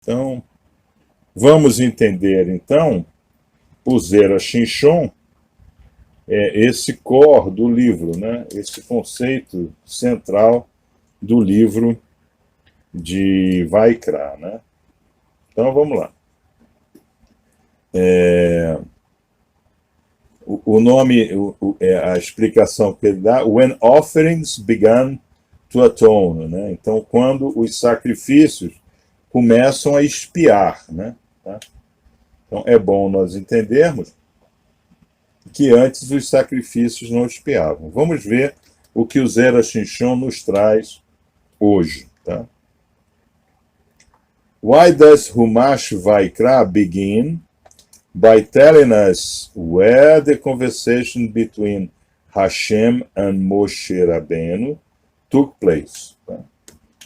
Então, vamos entender, então, o Zera Shinshon, esse core do livro, né? Esse conceito central do livro de Vaikra, né? Então, vamos lá. O nome, a explicação que ele dá, when offerings began to atone, né? Então, quando os sacrifícios começam a expiar, né? Tá? Então, é bom nós entendermos que antes os sacrifícios não expiavam. Vamos ver o que o Zera Shinshon nos traz hoje, tá? Why does Humash Vaikra begin by telling us where the conversation between Hashem and Moshe Rabbeinu took place? Tá?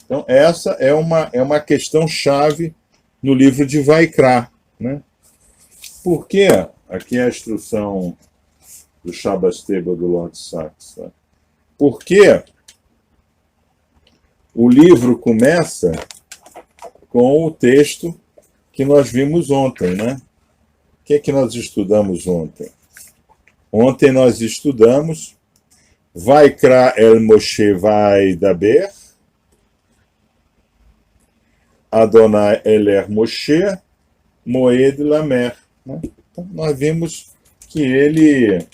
Então, essa é uma questão chave no livro de Vaikra, né? Por que? Aqui é a instrução do Shabbos Table do Lord Sachs. Tá? Por que o livro começa com o texto que nós vimos ontem, né? O que é que nós estudamos ontem? Ontem nós estudamos Vaikra el Moshe Vaidaber, Adonai eler Moshe, Moed Lamer. Né? Então, nós vimos que ele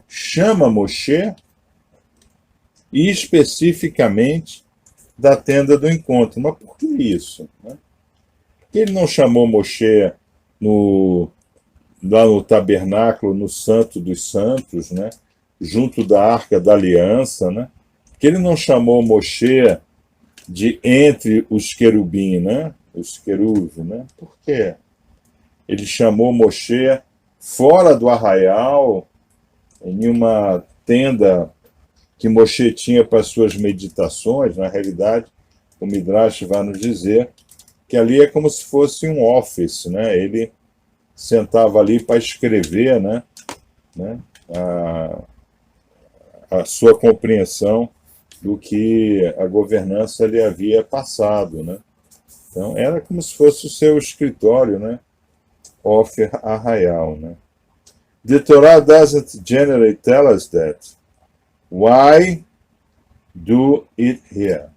chama Moshe e especificamente da tenda do encontro. Mas por que isso? Né? Por que ele não chamou Moshe lá no tabernáculo, no Santo dos Santos, né? Junto da Arca da Aliança? Né? Por que ele não chamou Moshe de entre os querubim, né? Os querubins? Né? Por quê? Ele chamou Moshe fora do arraial, em uma tenda que Moshe tinha para suas meditações. Na realidade, o Midrash vai nos dizer que ali é como se fosse um office, né? Ele sentava ali para escrever, né? A sua compreensão do que a governança lhe havia passado, né? Então, era como se fosse o seu escritório, né? Off arraial, né? The Torah doesn't generally tell us that. Why do it here?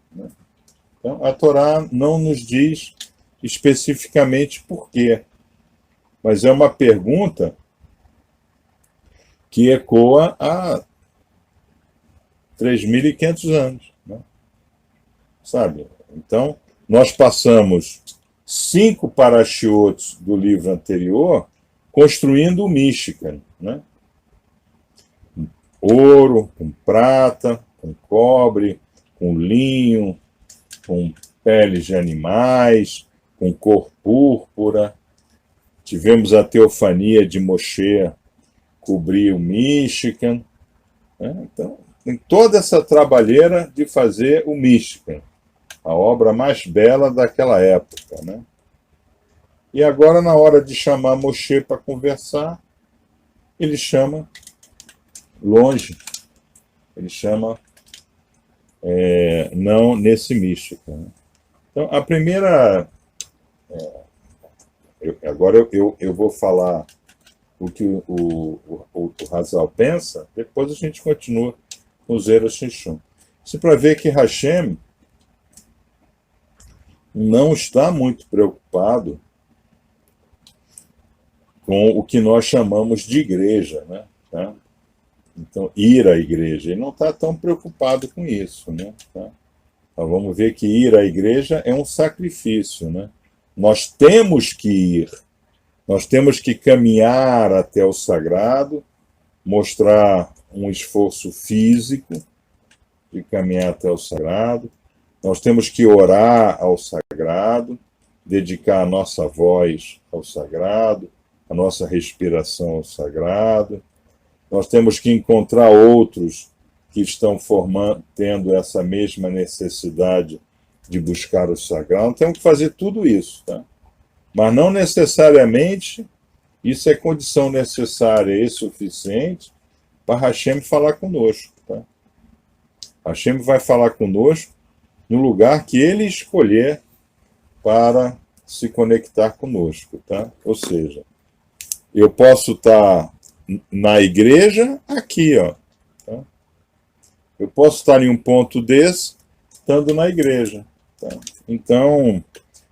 Então, a Torá não nos diz especificamente por quê, mas é uma pergunta que ecoa há 3.500 anos. Né? Sabe? Então, nós passamos 5 parashiotes do livro anterior construindo o Mishkan, né? Ouro, com prata, com cobre, com linho, com peles de animais, com cor púrpura. Tivemos a teofania de Moshe cobrir o Mishkan. Né? Então, tem toda essa trabalheira de fazer o Mishkan, a obra mais bela daquela época. Né? E agora, na hora de chamar Moshe para conversar, ele chama longe. Ele chama não nesse Mishkan. Né? Então, a primeira... agora eu vou falar o que o Hazal pensa, depois a gente continua com o Zera Shinshon. Isso para ver que Hashem não está muito preocupado com o que nós chamamos de igreja, né? Tá? Então, ir à igreja. Ele não está tão preocupado com isso, né? Tá? Então, vamos ver que ir à igreja é um sacrifício, né? Nós temos que ir, nós temos que caminhar até o sagrado, mostrar um esforço físico de caminhar até o sagrado, nós temos que orar ao sagrado, dedicar a nossa voz ao sagrado, a nossa respiração ao sagrado, nós temos que encontrar outros que estão tendo essa mesma necessidade de buscar o sagrado. Temos que fazer tudo isso, tá? Mas não necessariamente isso é condição necessária e suficiente para Hashem falar conosco. Tá? Hashem vai falar conosco no lugar que ele escolher para se conectar conosco, tá? Ou seja, eu posso estar na igreja aqui, ó. Tá? Eu posso estar em um ponto desse, estando na igreja. Tá? Então, o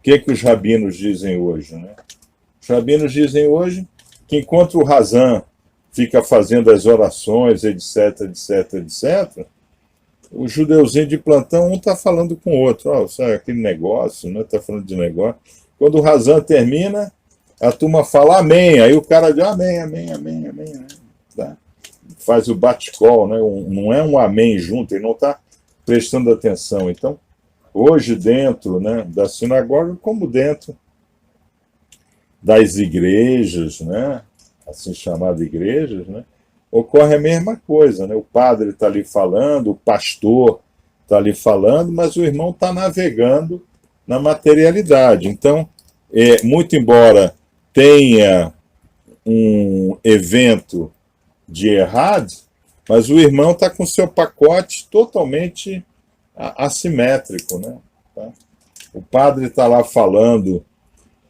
que os rabinos dizem hoje, né? Os rabinos dizem hoje que enquanto o Razan fica fazendo as orações, etc, etc, etc, o judeuzinho de plantão, um está falando com o outro. Oh, sabe, aquele negócio, né? Está falando de negócio. Quando o Razan termina, a turma fala amém. Aí o cara diz amém, amém, amém, amém. Né? Tá? Faz o bate-call, né? Não é um amém junto, ele não está prestando atenção. Então, hoje dentro, né, da sinagoga, como dentro das igrejas, né, assim chamadas igrejas, né, ocorre a mesma coisa, né? O padre está ali falando, o pastor está ali falando, mas o irmão está navegando na materialidade. Então, muito embora tenha um evento de errado, mas o irmão está com seu pacote totalmente assimétrico, né? Tá? O padre está lá falando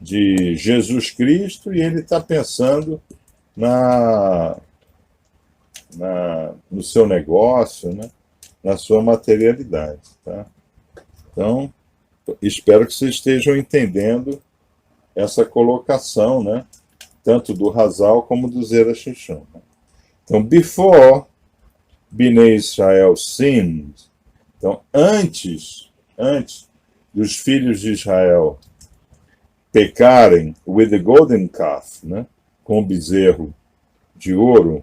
de Jesus Cristo e ele está pensando no seu negócio, né? Na sua materialidade. Tá? Então, espero que vocês estejam entendendo essa colocação, né? Tanto do Hazal como do Zera Shishon. Então, before Bnei Israel sinned, então, antes dos filhos de Israel pecarem with the golden calf, né, com o bezerro de ouro,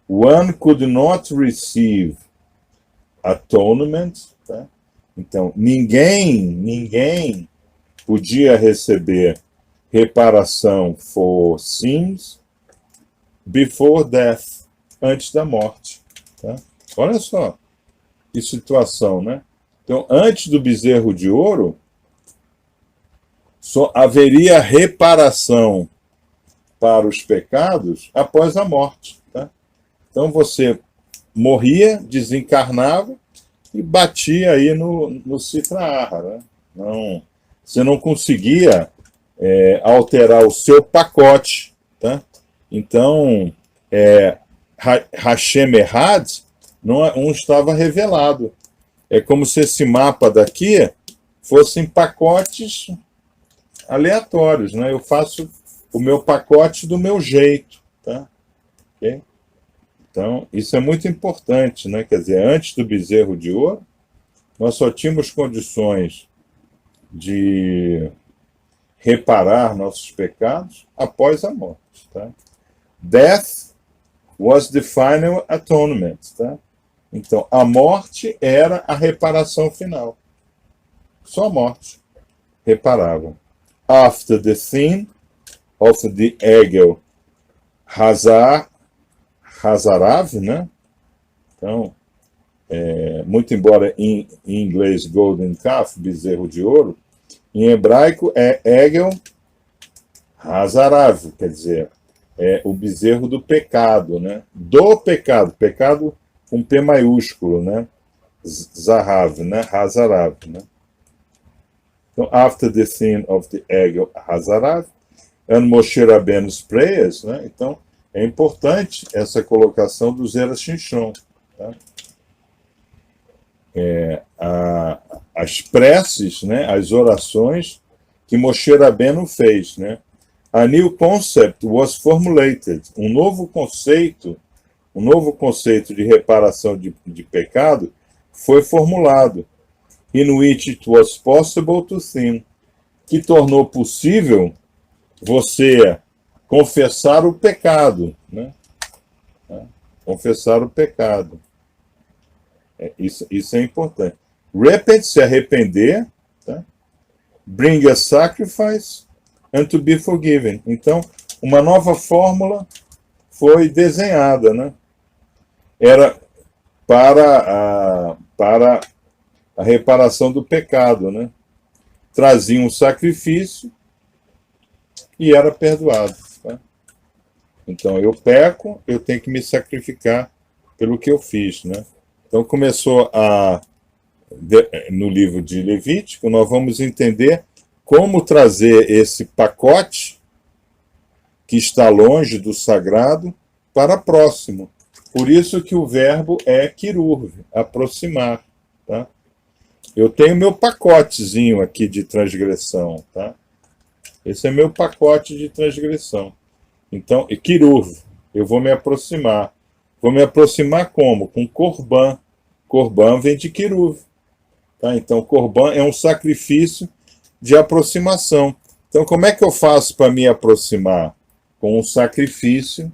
one could not receive atonement, tá? Então, ninguém podia receber reparação for sins before death, antes da morte. Tá? Olha só que situação, né? Então, antes do bezerro de ouro, só haveria reparação para os pecados após a morte. Tá? Então, você morria, desencarnava e batia aí no Sifra Ahra. Né? Não, você não conseguia alterar o seu pacote. Tá? Então, Hashem Errad não estava revelado. É como se esse mapa daqui fossem pacotes aleatórios. Né? Eu faço o meu pacote do meu jeito. Tá? Okay? Então, isso é muito importante. Né? Quer dizer, antes do bezerro de ouro, nós só tínhamos condições de reparar nossos pecados após a morte. Tá? Death was the final atonement. Tá? Então, a morte era a reparação final. Só a morte reparava. After the sin of the Egel Hazarav, né? Então, muito embora em inglês Golden Calf, bezerro de ouro, em hebraico é Egel Hazarav, quer dizer, é o bezerro do pecado, né? Do pecado, pecado com P maiúsculo, né? Zarav, né? Hazarav, né? Então, after the sin of the Egel Hazarav, and Moshe Rabbeinu's prayers, né? Então, é importante essa colocação do Zera Shishon. Tá? As preces, né? As orações que Moshe Rabbeinu fez, né? A new concept was formulated. Um novo conceito de reparação de pecado foi formulado, in which it was possible to sin, que tornou possível você confessar o pecado, né? Confessar o pecado. Isso é importante. Repent, se arrepender, tá? Bring a sacrifice and to be forgiven. Então, uma nova fórmula foi desenhada, né? Era para a reparação do pecado, né? Trazia um sacrifício e era perdoado. Tá? Então, eu peco, eu tenho que me sacrificar pelo que eu fiz, né? Então, começou no livro de Levítico, nós vamos entender como trazer esse pacote que está longe do sagrado para próximo. Por isso que o verbo é kirur, aproximar. Tá? Eu tenho meu pacotezinho aqui de transgressão. Tá? Esse é meu pacote de transgressão. Então, kirur, eu vou me aproximar. Vou me aproximar como? Com korban. Korban vem de kirur. Tá? Então, korban é um sacrifício de aproximação. Então, como é que eu faço para me aproximar? Com um sacrifício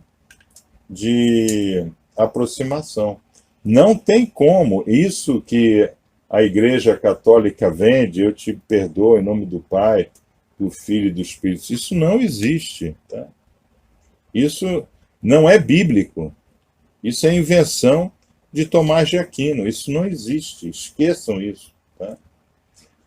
de aproximação. Não tem como. Isso que a Igreja Católica vende, eu te perdoo em nome do Pai, do Filho e do Espírito, isso não existe. Tá? Isso não é bíblico. Isso é invenção de Tomás de Aquino. Isso não existe. Esqueçam isso. Tá?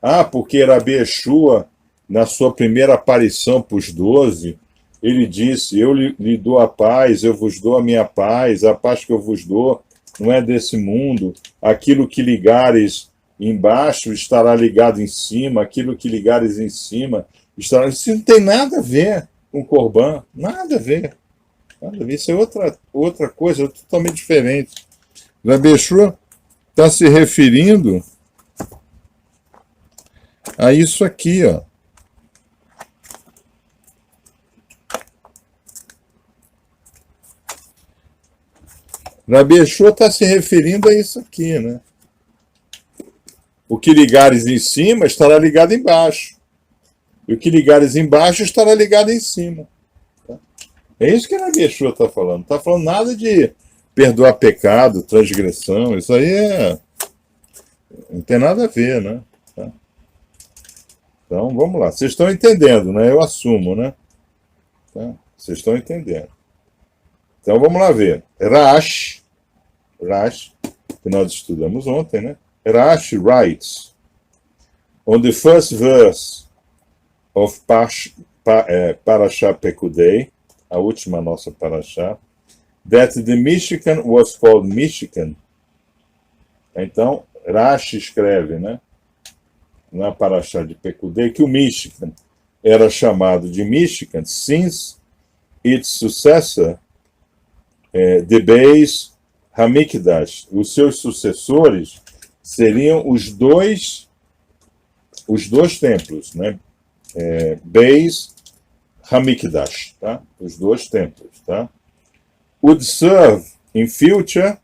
Ah, porque Rabi Yeshua, na sua primeira aparição para os 12, ele disse, eu lhe dou a paz, eu vos dou a minha paz, a paz que eu vos dou não é desse mundo, aquilo que ligares embaixo estará ligado em cima, aquilo que ligares em cima estará... Isso não tem nada a ver com Corban, nada a ver. Nada a ver. Isso é outra coisa, totalmente diferente. Rabi Yeshua está se referindo a isso aqui, ó. Rabi Yeshua está se referindo a isso aqui, né? O que ligares em cima estará ligado embaixo. E o que ligares embaixo estará ligado em cima. Tá? É isso que Rabi Yeshua está falando. Não está falando nada de perdoar pecado, transgressão. Isso aí não tem nada a ver, né? Tá? Então, vamos lá. Vocês estão entendendo, né? Eu assumo, né? Tá? Vocês estão entendendo. Então, vamos lá ver. Rashi, que nós estudamos ontem, né? Rashi writes, on the first verse of Parashah Pekudei, a última nossa Parashah, that the Mishkan was called Mishkan. Então, Rashi escreve, né? Na Parashah de Pekudei, que o Mishkan era chamado de Mishkan, since its successor, the Beis Hamikdash, os seus sucessores seriam os dois templos, né? Beis Hamikdash, tá? Os dois templos, tá? Would serve in future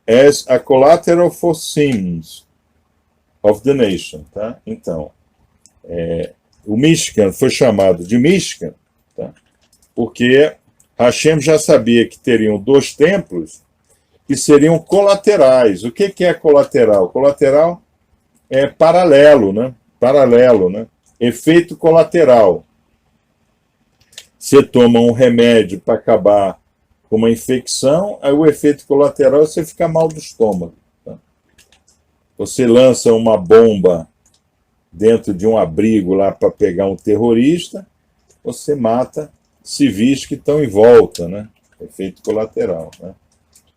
as a collateral for sins of the nation, tá? Então, o Mishkan foi chamado de Mishkan, tá? Porque Hashem já sabia que teriam dois templos que seriam colaterais. O que é colateral? Colateral é paralelo, né? Paralelo, né? Efeito colateral. Você toma um remédio para acabar com uma infecção, aí o efeito colateral é você ficar mal do estômago. Tá? Você lança uma bomba dentro de um abrigo lá para pegar um terrorista, você mata civis que estão em volta, né? Efeito colateral, né?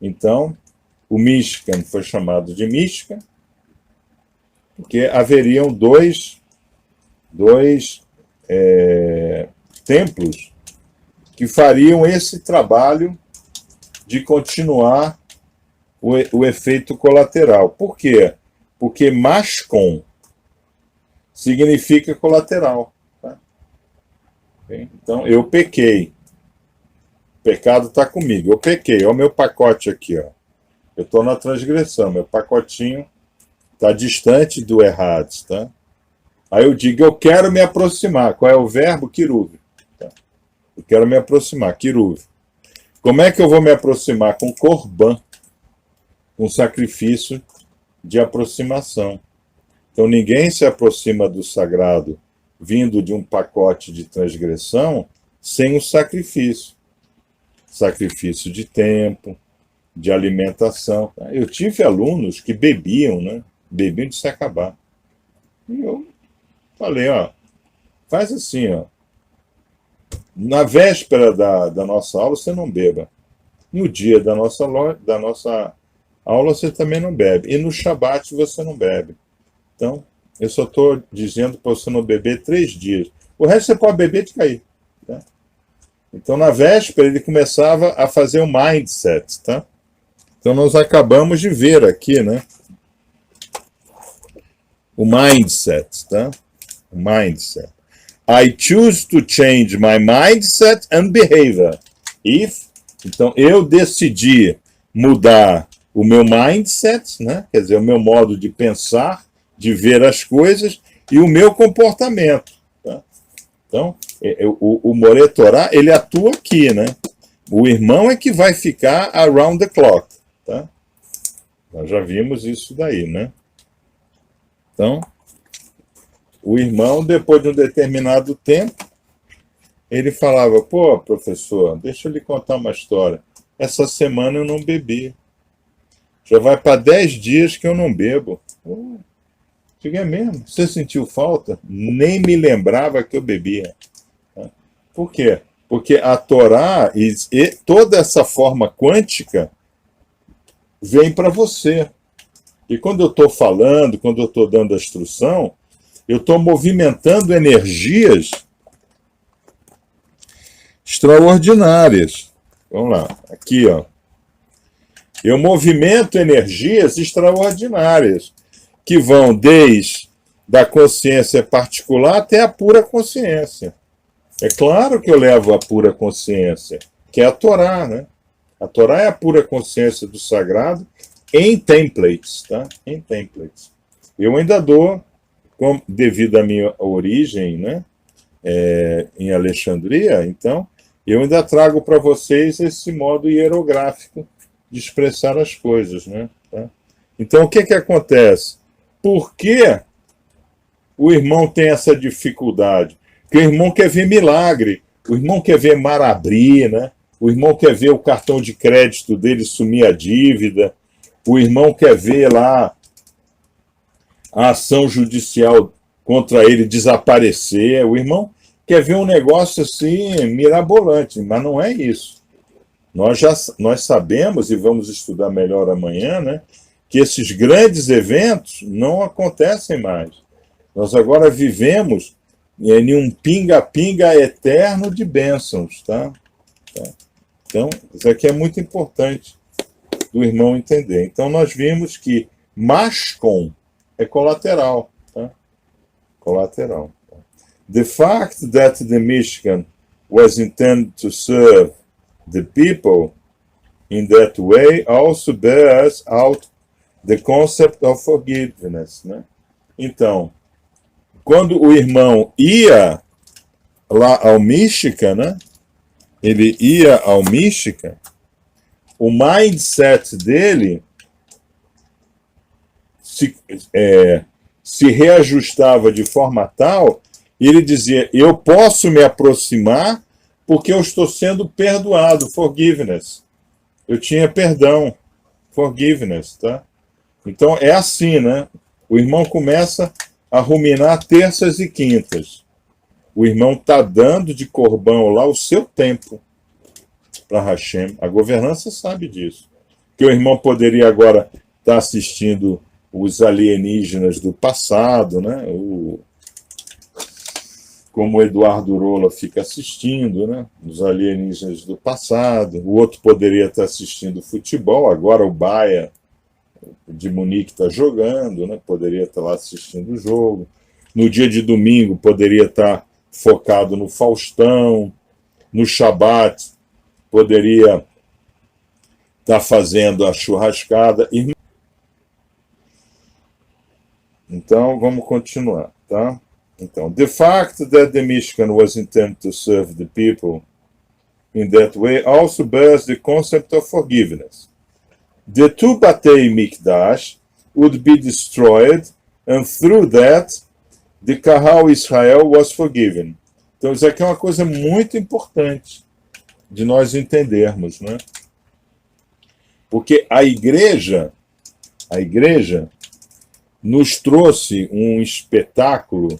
Então, o Mishkan foi chamado de Mishkan, porque haveriam dois templos que fariam esse trabalho de continuar o efeito colateral. Por quê? Porque Mashkon significa colateral. Tá? Então, eu pequei. O pecado está comigo. Eu pequei. Olha o meu pacote aqui. Ó. Eu estou na transgressão. Meu pacotinho está distante do errado. Tá? Aí eu digo, eu quero me aproximar. Qual é o verbo? Kiruv. Tá? Eu quero me aproximar. Kiruv. Como é que eu vou me aproximar? Com korban. Com sacrifício de aproximação. Então ninguém se aproxima do sagrado vindo de um pacote de transgressão sem o sacrifício. Sacrifício de tempo, de alimentação. Eu tive alunos que bebiam, né? Bebiam de se acabar. E eu falei, ó, faz assim, ó. Na véspera da nossa aula, você não beba. No dia da nossa aula, você também não bebe. E no Shabat, você não bebe. Então, Eu só estou dizendo para você não beber 3 dias. O resto você pode beber de cair. Tá? Então, na véspera, ele começava a fazer o mindset. Tá? Então, nós acabamos de ver aqui, né? O mindset. Tá? O mindset. I choose to change my mindset and behavior. Então, eu decidi mudar o meu mindset, né? Quer dizer, o meu modo de pensar, de ver as coisas e o meu comportamento. Tá? Então, o Moretorá, ele atua aqui, né? O irmão é que vai ficar around the clock. Tá? Nós já vimos isso daí, né? Então, o irmão, depois de um determinado tempo, ele falava, pô, professor, deixa eu lhe contar uma história. Essa semana eu não bebi. Já vai para 10 dias que eu não bebo. É mesmo? Você sentiu falta? Nem me lembrava que eu bebia. Por quê? Porque a Torá e toda essa forma quântica vem para você. E quando eu estou falando, quando eu estou dando a instrução, eu estou movimentando energias extraordinárias. Vamos lá, aqui, ó. Eu movimento energias extraordinárias, que vão desde da consciência particular até a pura consciência. É claro que eu levo a pura consciência, que é a Torá, né? A Torá é a pura consciência do sagrado em templates, tá? Em templates. Eu ainda dou, devido à minha origem, né? Em Alexandria, então, eu ainda trago para vocês esse modo hierográfico de expressar as coisas, né? Tá? Então, o que acontece? Por que o irmão tem essa dificuldade? Porque o irmão quer ver milagre, o irmão quer ver mar abrir, né? O irmão quer ver o cartão de crédito dele sumir a dívida, o irmão quer ver lá a ação judicial contra ele desaparecer, o irmão quer ver um negócio assim mirabolante, mas não é isso. Nós sabemos, e vamos estudar melhor amanhã, né, que esses grandes eventos não acontecem mais. Nós agora vivemos em um pinga-pinga eterno de bênçãos. Tá? Então, isso aqui é muito importante do irmão entender. Então, nós vimos que Mashcon é colateral. Tá? Colateral. The fact that the Mishkan was intended to serve the people in that way also bears out the concept of forgiveness. Né? Então, quando o irmão ia lá ao Mishkan, né? Ele ia ao Mishkan, o mindset dele se reajustava de forma tal, e ele dizia, eu posso me aproximar porque eu estou sendo perdoado, forgiveness. Eu tinha perdão, forgiveness, tá? Então é assim, né? O irmão começa a ruminar terças e quintas. O irmão está dando de corbão lá o seu tempo para Hashem. A governança sabe disso. Que o irmão poderia agora estar assistindo os alienígenas do passado, né? Como o Eduardo Rolla fica assistindo, né? Os alienígenas do passado. O outro poderia estar assistindo futebol. Agora o Baia de Munique está jogando, né? Poderia estar lá assistindo o jogo. No dia de domingo poderia estar focado no Faustão. No Shabat poderia estar fazendo a churrascada. Então, vamos continuar, tá? Então, the fact that the Mishkan was intended to serve the people in that way also bears the concept of forgiveness. The two Batei Mikdash would be destroyed, and through that, the Kahal Israel was forgiven. Então, isso aqui é uma coisa muito importante de nós entendermos, né? Porque a igreja nos trouxe um espetáculo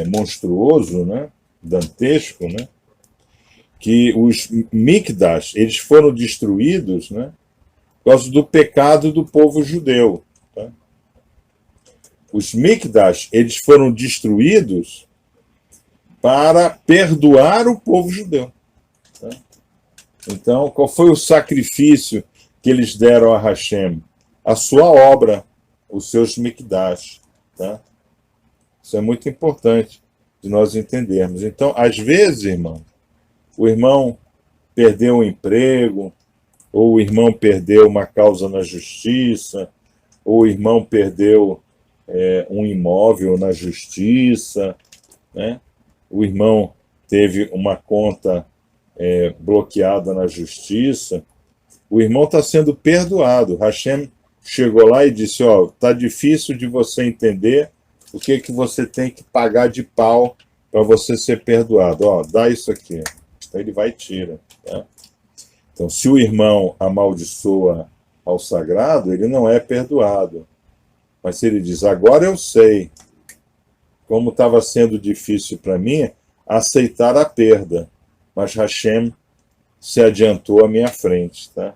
monstruoso, né? Dantesco, né? Que os Mikdash, eles foram destruídos, né? Por causa do pecado do povo judeu. Os Mikdash, eles foram destruídos para perdoar o povo judeu. Tá? Então, qual foi o sacrifício que eles deram a Hashem? A sua obra, os seus Mikdash. Tá? Isso é muito importante de nós entendermos. Então, às vezes, irmão, o irmão perdeu um emprego, ou o irmão perdeu uma causa na justiça, ou o irmão perdeu um imóvel na justiça, né? O irmão teve uma conta bloqueada na justiça, o irmão está sendo perdoado. Hashem chegou lá e disse, tá difícil de você entender o que você tem que pagar de pau para você ser perdoado. Dá isso aqui. Então ele vai e tira. Tá? Então, se o irmão amaldiçoa ao sagrado, ele não é perdoado. Mas se ele diz, agora eu sei como estava sendo difícil para mim aceitar a perda, mas Hashem se adiantou à minha frente. Tá?